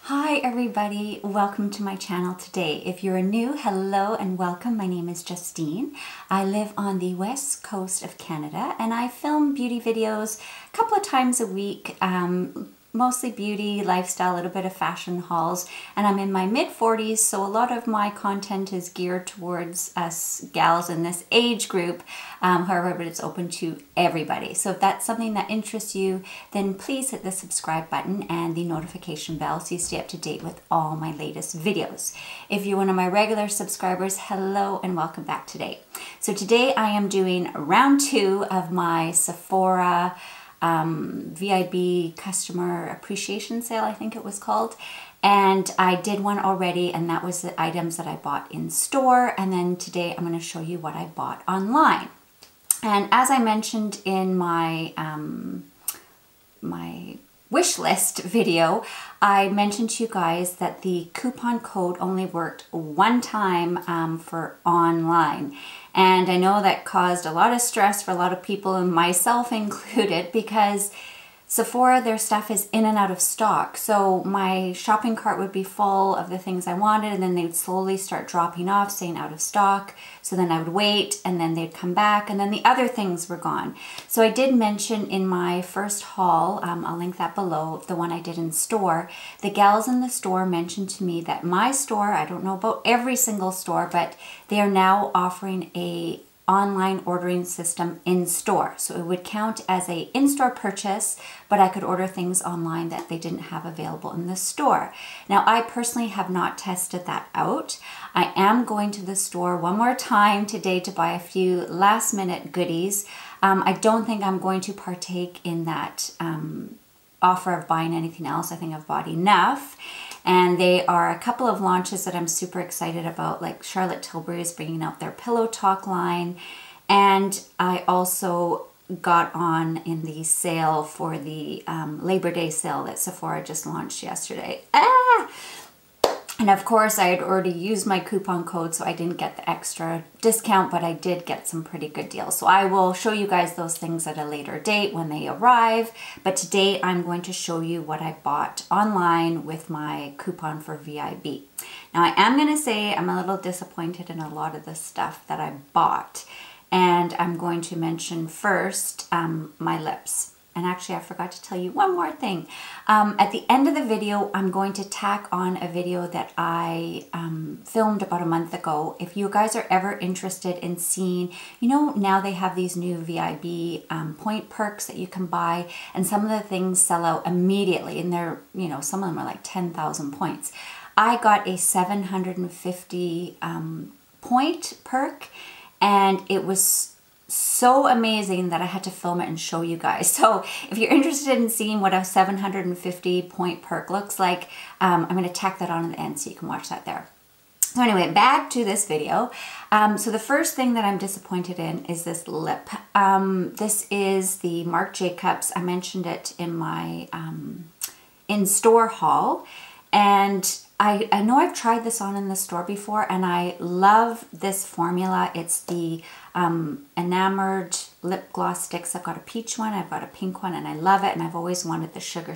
Hi everybody, welcome to my channel today. If you're new, hello and welcome. My name is Justine. I live on the west coast of Canada and I film beauty videos a couple of times a week, mostly beauty, lifestyle, a little bit of fashion hauls, and I'm in my mid-40s, so a lot of my content is geared towards us gals in this age group, however, but it's open to everybody. So if that's something that interests you, then please hit the subscribe button and the notification bell so you stay up to date with all my latest videos. If you're one of my regular subscribers, hello and welcome back today. So today I am doing round 2 of my Sephora VIB customer appreciation sale, I think it was called, and I did one already, and that was the items that I bought in store. And then today I'm going to show you what I bought online. And as I mentioned in my my wish list video, I mentioned to you guys that the coupon code only worked one time for online. And I know that caused a lot of stress for a lot of people, and myself included, because Sephora, their stuff is in and out of stock. So my shopping cart would be full of the things I wanted, and then they would slowly start dropping off, saying out of stock. So then I would wait, and then they'd come back, and then the other things were gone. So I did mention in my first haul, I'll link that below, the one I did in store, the gals in the store mentioned to me that my store, I don't know about every single store, but they are now offering a online ordering system in store. So it would count as a in-store purchase, but I could order things online that they didn't have available in the store. Now, I personally have not tested that out. I am going to the store one more time today to buy a few last minute goodies. I don't think I'm going to partake in that offer of buying anything else. I think I've bought enough. And they are a couple of launches that I'm super excited about, like Charlotte Tilbury is bringing out their Pillow Talk line. And I also got on in the sale for the Labor Day sale that Sephora just launched yesterday. And of course, I had already used my coupon code, so I didn't get the extra discount, but I did get some pretty good deals. So I will show you guys those things at a later date when they arrive. But today I'm going to show you what I bought online with my coupon for VIB. Now, I am going to say I'm a little disappointed in a lot of the stuff that I bought. And I'm going to mention first my lips. And actually, I forgot to tell you one more thing. At the end of the video, I'm going to tack on a video that I filmed about a month ago. If you guys are ever interested in seeing, you know, now they have these new VIB point perks that you can buy, and some of the things sell out immediately, and they're, you know, some of them are like 10,000 points. I got a 750 point perk, and it was so amazing that I had to film it and show you guys. So if you're interested in seeing what a 750 point perk looks like, I'm going to tack that on at the end so you can watch that there. So anyway, back to this video. So the first thing that I'm disappointed in is this lip. This is the Marc Jacobs. I mentioned it in my in-store haul, and I know I've tried this on in the store before, and I love this formula. It's the Enamoured lip gloss sticks. I've got a peach one, I've got a pink one, and I love it, and I've always wanted the sugar,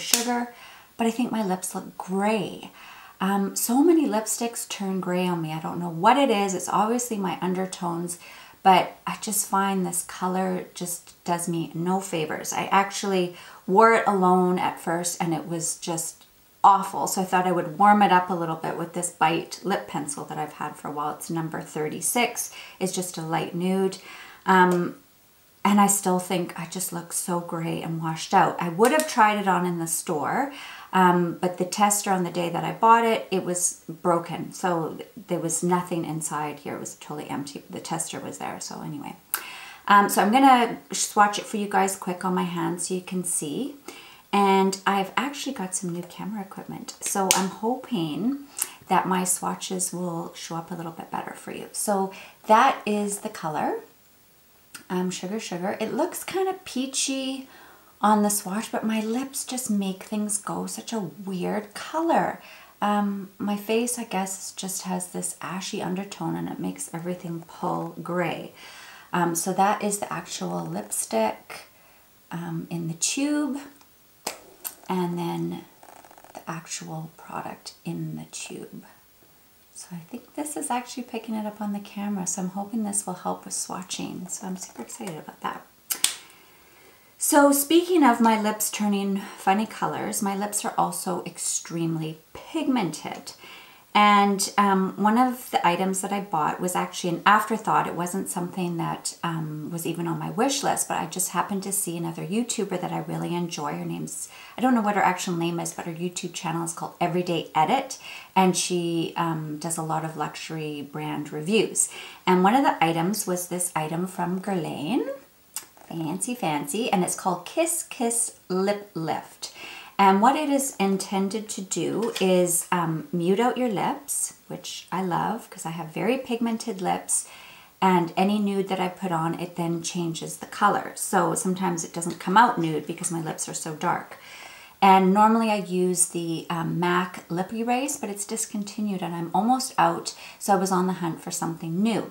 but I think my lips look gray. So many lipsticks turn gray on me. I don't know what it is. It's obviously my undertones, but I just find this color just does me no favors. I actually wore it alone at first, and it was just awful. So I thought I would warm it up a little bit with this Bite lip pencil that I've had for a while. It's number 36. It's just a light nude. And I still think I just look so gray and washed out. I would have tried it on in the store, but the tester on the day that I bought it, it was broken. So there was nothing inside here. It was totally empty. The tester was there. So anyway, so I'm going to swatch it for you guys quick on my hand so you can see. And I've actually got some new camera equipment, so I'm hoping that my swatches will show up a little bit better for you. So that is the color, Sugar. It looks kind of peachy on the swatch, but my lips just make things go such a weird color. My face, I guess, just has this ashy undertone, and it makes everything pull gray. So that is the actual lipstick in the tube. And then the actual product in the tube. So I think this is actually picking it up on the camera, so I'm hoping this will help with swatching. So I'm super excited about that. So speaking of my lips turning funny colors, my lips are also extremely pigmented. And one of the items that I bought was actually an afterthought. It wasn't something that was even on my wish list, but I just happened to see another YouTuber that I really enjoy. Her name's, I don't know what her actual name is, but her YouTube channel is called Everyday Edit. And she does a lot of luxury brand reviews. And one of the items was this item from Guerlain. Fancy, fancy. And it's called Kiss Kiss Lip Lift. And what it is intended to do is mute out your lips, which I love because I have very pigmented lips, and any nude that I put on, it then changes the color. So sometimes it doesn't come out nude because my lips are so dark. And normally I use the MAC Lip Erase, but it's discontinued and I'm almost out, so I was on the hunt for something new.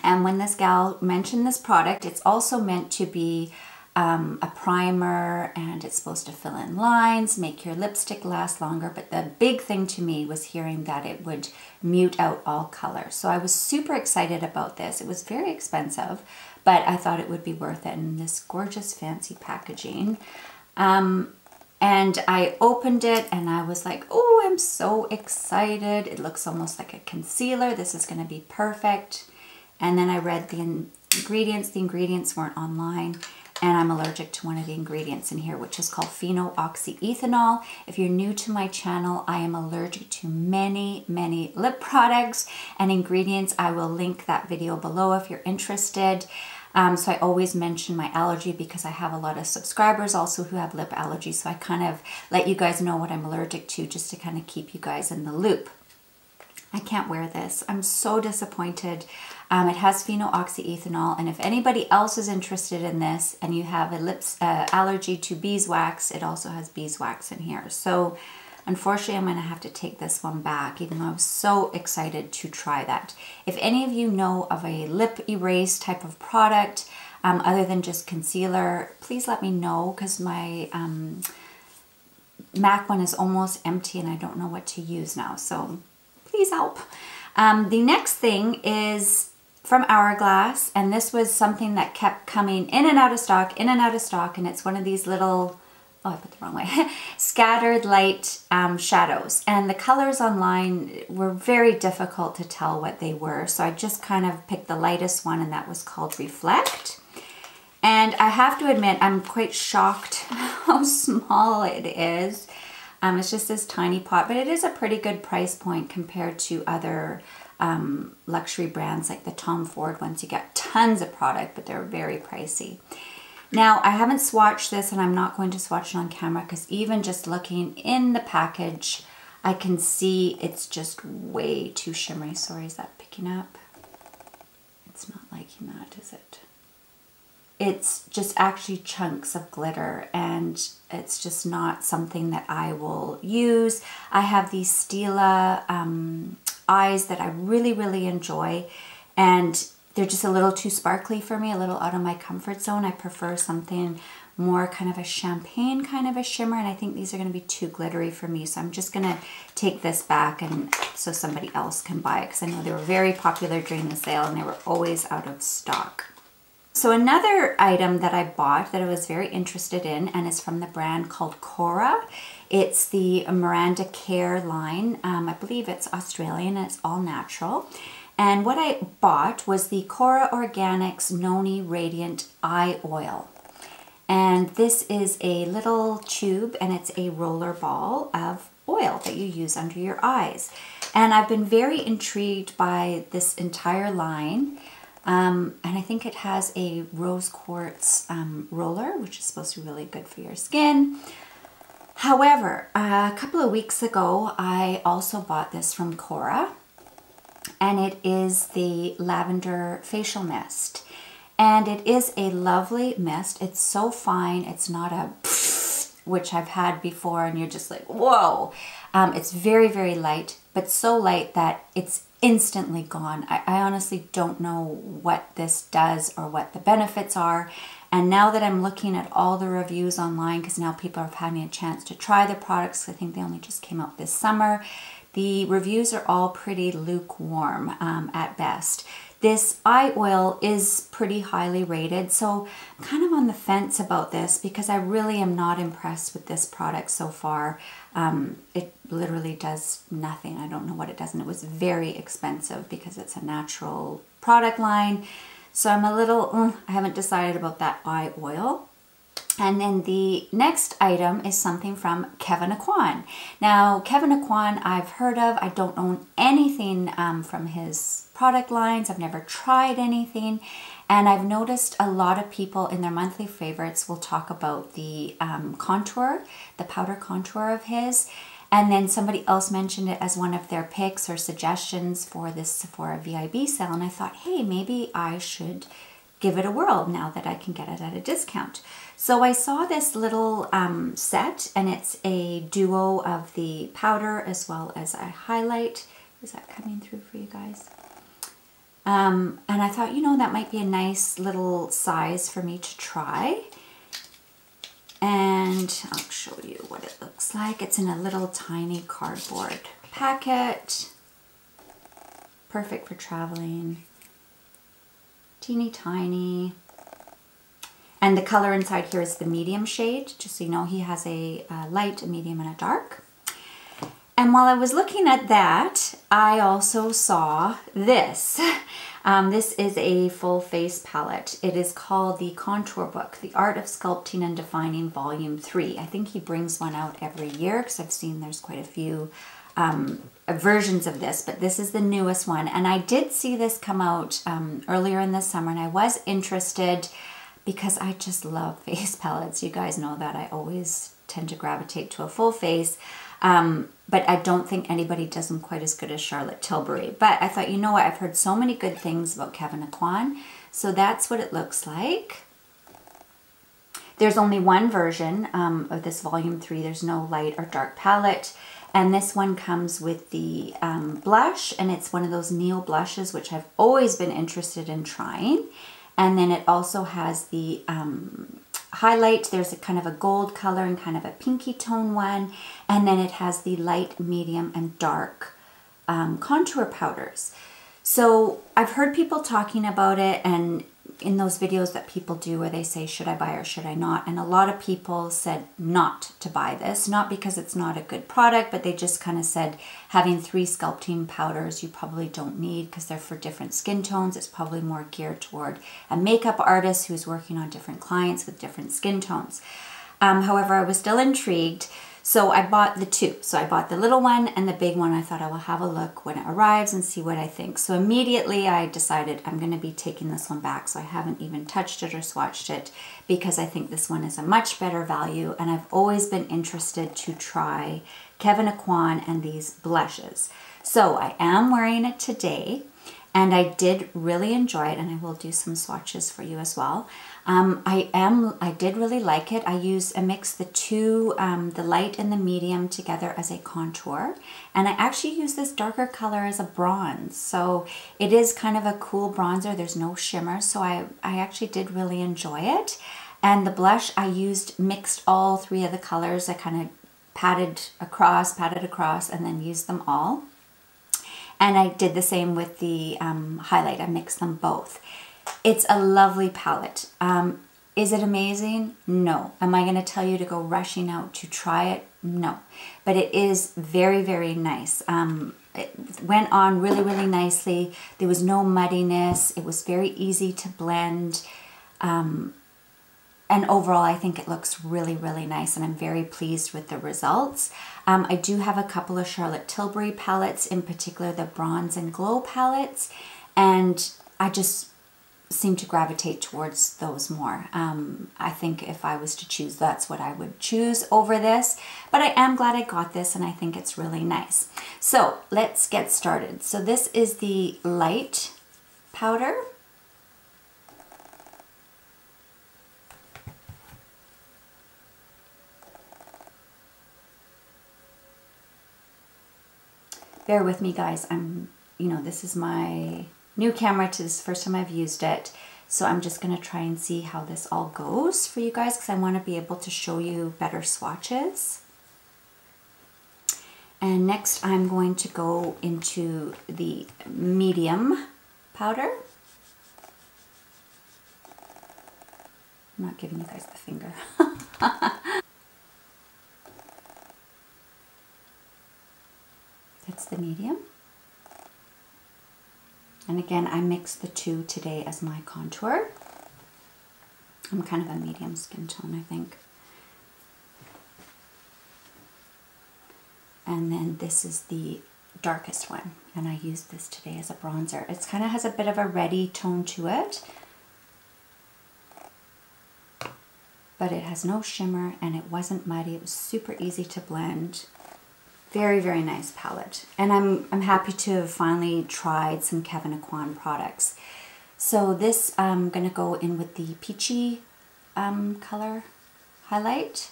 And when this gal mentioned this product, it's also meant to be a primer, and it's supposed to fill in lines, make your lipstick last longer. But the big thing to me was hearing that it would mute out all color. So I was super excited about this. It was very expensive, but I thought it would be worth it in this gorgeous fancy packaging. And I opened it and I was like, oh, I'm so excited. It looks almost like a concealer. This is going to be perfect. And then I read the ingredients. The ingredients weren't online. And I'm allergic to one of the ingredients in here, which is called phenoxyethanol. If you're new to my channel, I am allergic to many, many lip products and ingredients. I will link that video below if you're interested. So I always mention my allergy because I have a lot of subscribers also who have lip allergies. So I kind of let you guys know what I'm allergic to just to kind of keep you guys in the loop. I can't wear this. I'm so disappointed. It has phenoxyethanol, and if anybody else is interested in this and you have a lips allergy to beeswax, it also has beeswax in here. So unfortunately, I'm going to have to take this one back, even though I was so excited to try that. If any of you know of a lip erase type of product other than just concealer, please let me know, because my MAC one is almost empty and I don't know what to use now. So please help. The next thing is from Hourglass, and this was something that kept coming in and out of stock, and it's one of these little, oh, I put the wrong way, scattered light shadows. And the colors online were very difficult to tell what they were, so I just kind of picked the lightest one, and that was called Reflect. And I have to admit, I'm quite shocked how small it is. It's just this tiny pot, but it is a pretty good price point compared to other luxury brands like the Tom Ford ones. You get tons of product, but they're very pricey. Now, I haven't swatched this, and I'm not going to swatch it on camera because even just looking in the package, I can see it's just way too shimmery. Sorry, is that picking up? It's not liking that, is it? It's just actually chunks of glitter, and it's just not something that I will use. I have these Stila eyes that I really, really enjoy, and they're just a little too sparkly for me, a little out of my comfort zone. I prefer something more kind of a champagne kind of a shimmer, and I think these are going to be too glittery for me, so I'm just going to take this back and so somebody else can buy it, because I know they were very popular during the sale and they were always out of stock. So another item that I bought that I was very interested in, and is from the brand called Cora. It's the Miranda Care line. I believe it's Australian and it's all natural. And what I bought was the Cora Organics Noni Radiant Eye Oil. And this is a little tube, and it's a roller ball of oil that you use under your eyes. And I've been very intrigued by this entire line. And I think it has a rose quartz roller, which is supposed to be really good for your skin. However, a couple of weeks ago, I also bought this from Cora, and it is the Lavender Facial Mist. And it is a lovely mist. It's so fine. It's not a which I've had before, and you're just like, whoa. It's very, very light, but so light that it's instantly gone. I honestly don't know what this does or what the benefits are. And now that I'm looking at all the reviews online, because now people are having a chance to try the products, I think they only just came out this summer, the reviews are all pretty lukewarm at best. This eye oil is pretty highly rated, so I'm kind of on the fence about this because I really am not impressed with this product so far. It literally does nothing. I don't know what it does, and it was very expensive because it's a natural product line. So I'm a little, I haven't decided about that eye oil. And then the next item is something from Kevyn Aucoin. Now, Kevyn Aucoin I've heard of. I don't own anything from his product lines. I've never tried anything. And I've noticed a lot of people in their monthly favorites will talk about the contour, the powder contour of his. And then somebody else mentioned it as one of their picks or suggestions for this Sephora VIB sale. And I thought, hey, maybe I should give it a whirl now that I can get it at a discount. So I saw this little set, and it's a duo of the powder as well as a highlight. Is that coming through for you guys? And I thought, you know, that might be a nice little size for me to try. And I'll show you what it looks like. It's in a little tiny cardboard packet. Perfect for traveling. Teeny tiny. And the color inside here is the medium shade. Just so you know, he has a light, a medium, and a dark. And while I was looking at that, I also saw this. This is a full face palette. It is called the Contour Book, The Art of Sculpting and Defining Volume 3. I think he brings one out every year because I've seen there's quite a few versions of this, but this is the newest one. And I did see this come out earlier in the summer, and I was interested because I just love face palettes. You guys know that I always tend to gravitate to a full face. But I don't think anybody does them quite as good as Charlotte Tilbury. But I thought, you know what, I've heard so many good things about Kevyn Aucoin. So that's what it looks like. There's only one version of this volume 3. There's no light or dark palette. And this one comes with the blush, and it's one of those Neo blushes, which I've always been interested in trying. And then it also has the highlight. There's a kind of a gold color and kind of a pinky tone one. And then it has the light, medium, and dark contour powders. So I've heard people talking about it, and in those videos that people do where they say, should I buy or should I not? And a lot of people said not to buy this, not because it's not a good product, but they just kind of said having 3 sculpting powders you probably don't need because they're for different skin tones. It's probably more geared toward a makeup artist who's working on different clients with different skin tones. However, I was still intrigued. So I bought the 2. So I bought the little one and the big one. I thought I will have a look when it arrives and see what I think. So immediately I decided I'm going to be taking this one back. So I haven't even touched it or swatched it because I think this one is a much better value. And I've always been interested to try Kevyn Aucoin and these blushes. So I am wearing it today. And I did really enjoy it, and I will do some swatches for you as well. I did really like it. I mix the 2, the light and the medium together as a contour. And I actually use this darker color as a bronze. So it is kind of a cool bronzer. There's no shimmer. So I actually did really enjoy it. And the blush, I mixed all 3 of the colors. I kind of patted across, and then used them all. And I did the same with the highlight. I mixed them both. It's a lovely palette. Is it amazing? No. Am I going to tell you to go rushing out to try it? No. But it is very, very nice. It went on really, really nicely. There was no muddiness. It was very easy to blend. And overall, I think it looks really, really nice, and I'm very pleased with the results. I do have a couple of Charlotte Tilbury palettes, in particular the Bronze and Glow palettes, and I just seem to gravitate towards those more. I think if I was to choose, that's what I would choose over this, but I am glad I got this, and I think it's really nice. So let's get started. So this is the light powder. Bear with me, guys. This is my new camera. This is the first time I've used it. So I'm just going to try and see how this all goes for you guys, because I want to be able to show you better swatches. And next I'm going to go into the medium powder. I'm not giving you guys the finger. That's the medium. And again, I mixed the two today as my contour. I'm kind of a medium skin tone, I think. And then this is the darkest one, and I used this today as a bronzer. It kind of has a bit of a reddy tone to it, but it has no shimmer and it wasn't muddy. It was super easy to blend. Very, very nice palette. And I'm happy to have finally tried some Kevyn Aucoin products. So this I'm going to go in with the peachy color highlight.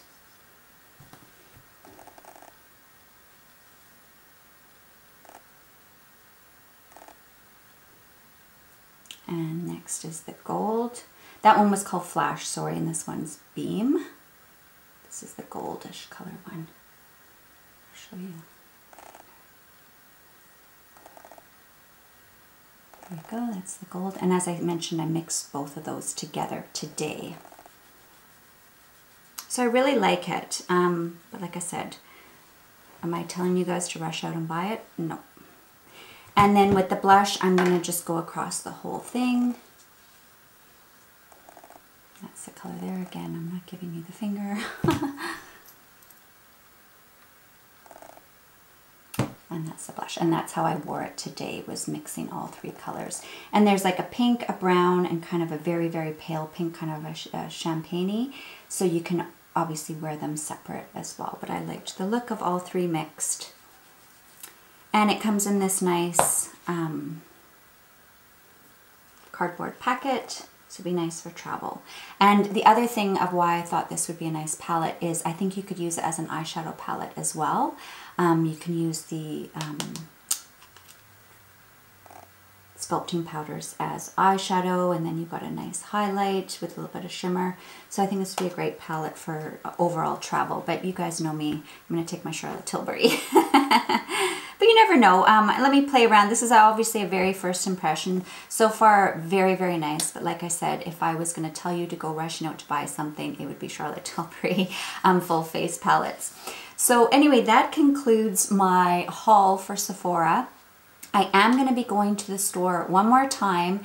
And next is the gold. That one was called Flash, sorry, and this one's Beam. This is the goldish color one. Show you. There we go, that's the gold. And as I mentioned, I mixed both of those together today. So I really like it. But like I said, am I telling you guys to rush out and buy it? No. And then with the blush, I'm going to just go across the whole thing. That's the color there. Again, I'm not giving you the finger. And that's the blush. And that's how I wore it today, was mixing all three colors. And there's like a pink, a brown, and kind of a very, very pale pink, kind of a champagne-y. So you can obviously wear them separate as well. But I liked the look of all three mixed. And it comes in this nice cardboard packet. So it'd be nice for travel. And the other thing of why I thought this would be a nice palette is I think you could use it as an eyeshadow palette as well. You can use the sculpting powders as eyeshadow, and then you've got a nice highlight with a little bit of shimmer. So I think this would be a great palette for overall travel. But you guys know me, I'm going to take my Charlotte Tilbury. But you never know. Let me play around. This is obviously a very first impression. So far, very, very nice. But like I said, if I was going to tell you to go rushing out to buy something, it would be Charlotte Tilbury full face palettes. So anyway, that concludes my haul for Sephora. I am going to be going to the store one more time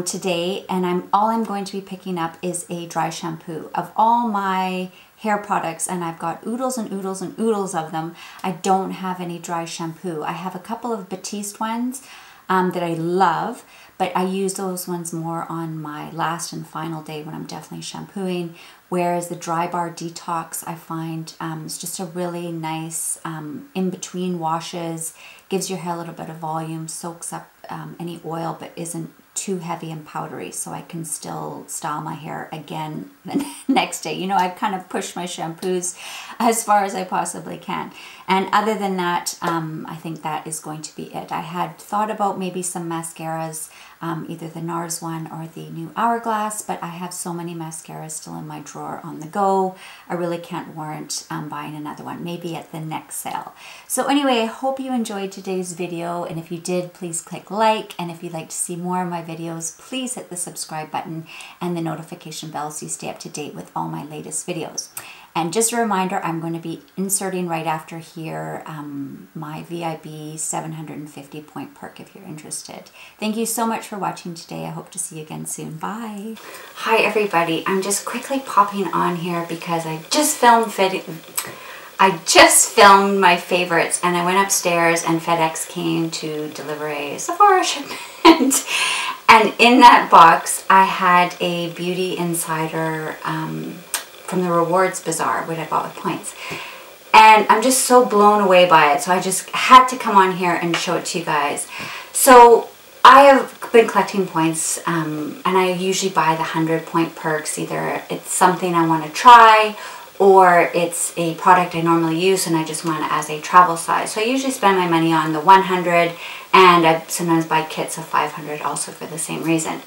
today, and all I'm going to be picking up is a dry shampoo. Of all my hair products, and I've got oodles and oodles and oodles of them, I don't have any dry shampoo. I have a couple of Batiste ones that I love, but I use those ones more on my last and final day when I'm definitely shampooing. Whereas the Dry Bar Detox, I find is just a really nice in-between washes, gives your hair a little bit of volume, soaks up any oil, but isn't too heavy and powdery, so I can still style my hair again the next day. You know, I've kind of pushed my shampoos as far as I possibly can. And other than that, I think that is going to be it. I had thought about maybe some mascaras, either the NARS one or the new Hourglass, but I have so many mascaras still in my drawer on the go. I really can't warrant buying another one, maybe at the next sale. So anyway, I hope you enjoyed today's video, and if you did, please click like, and if you'd like to see more of my videos, please hit the subscribe button and the notification bell so you stay up to date with all my latest videos. And just a reminder, I'm going to be inserting right after here my VIB 750 point perk if you're interested. Thank you so much for watching today. I hope to see you again soon. Bye. Hi everybody. I'm just quickly popping on here because I just filmed my favorites, and I went upstairs and FedEx came to deliver a Sephora shipment. And in that box, I had a Beauty Insider from the Rewards Bazaar, what I bought with points. And I'm just so blown away by it. So I just had to come on here and show it to you guys. So I have been collecting points, and I usually buy the 100 point perks. Either it's something I want to try, or it's a product I normally use and I just want it as a travel size. So I usually spend my money on the 100, and I sometimes buy kits of 500 also for the same reason.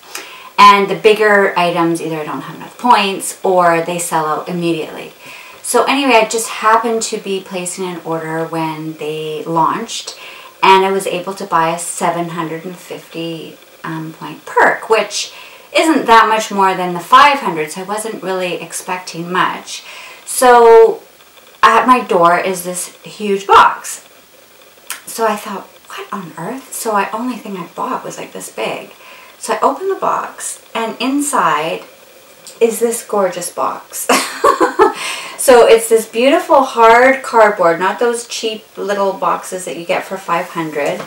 And the bigger items, either I don't have enough points or they sell out immediately. So anyway, I just happened to be placing an order when they launched, and I was able to buy a 750 point perk, which isn't that much more than the 500, so I wasn't really expecting much. So at my door is this huge box. So I thought, what on earth? So the only thing I bought was like this big. So I opened the box, and inside is this gorgeous box. So it's this beautiful hard cardboard, not those cheap little boxes that you get for 500.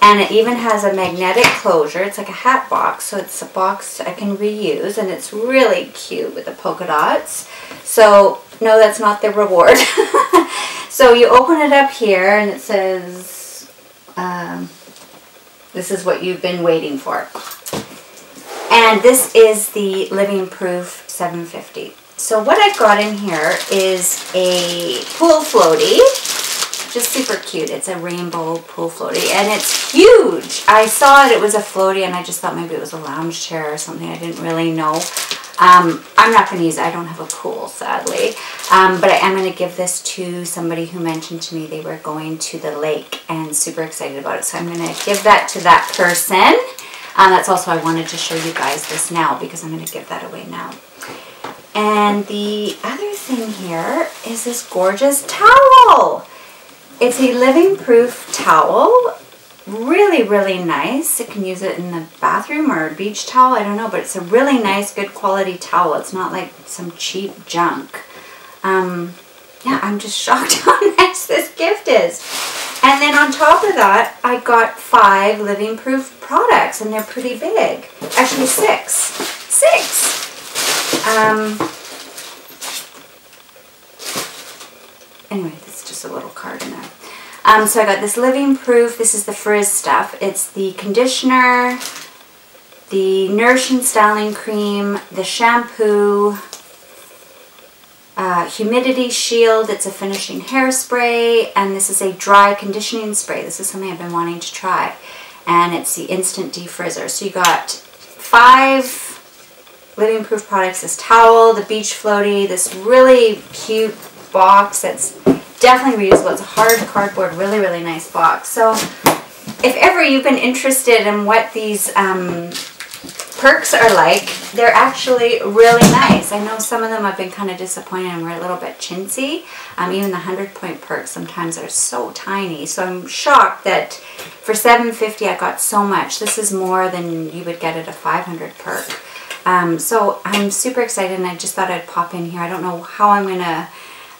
And it even has a magnetic closure. It's like a hat box, so it's a box I can reuse, and it's really cute with the polka dots. So no, that's not the reward. So you open it up here, and it says, this is what you've been waiting for. And this is the Living Proof 750. So what I've got in here is a pool floaty, just super cute. It's a rainbow pool floaty, and it's huge. I saw it was a floaty, and I just thought maybe it was a lounge chair or something. I didn't really know. I'm not going to use it. I don't have a pool, sadly. But I am going to give this to somebody who mentioned to me they were going to the lake and super excited about it. So I'm going to give that to that person. That's also, I wanted to show you guys this now because I'm going to give that away now. And the other thing here is this gorgeous towel. It's a Living Proof towel. Really, really nice. You can use it in the bathroom or a beach towel. I don't know, but it's a really nice, good quality towel. It's not like some cheap junk. Yeah, I'm just shocked how nice this gift is. And then on top of that, I got 5 Living Proof products, and they're pretty big. Actually, 6. 6! Anyway, it's just a little card in there. So I got this Living Proof. This is the frizz stuff. It's the conditioner, the Nourishing Styling Cream, the shampoo, humidity shield. It's a finishing hairspray, and this is a dry conditioning spray. This is something I've been wanting to try, and it's the instant defrizzer. So you got 5 Living Proof products, this towel, the beach floaty, this really cute box that's definitely reusable. It's a hard cardboard, really, really nice box. So if ever you've been interested in what these perks are like, they're actually really nice. I know some of them I've been kind of disappointed and were a little bit chintzy. Even the 100 point perks sometimes are so tiny. So I'm shocked that for $7.50 I got so much. This is more than you would get at a 500 perk. So I'm super excited, and I just thought I'd pop in here. I don't know how I'm going to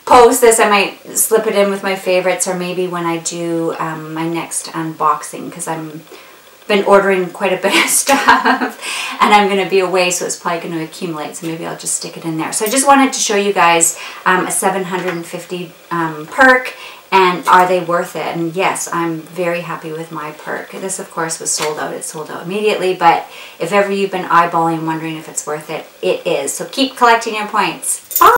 post this. I might slip it in with my favorites, or maybe when I do my next unboxing, because I've been ordering quite a bit of stuff and I'm going to be away, so it's probably going to accumulate, so maybe I'll just stick it in there. So I just wanted to show you guys a 750 perk, and are they worth it? And yes, I'm very happy with my perk. This, of course, was sold out. It sold out immediately, but if ever you've been eyeballing, wondering if it's worth it, it is. So keep collecting your points. Bye!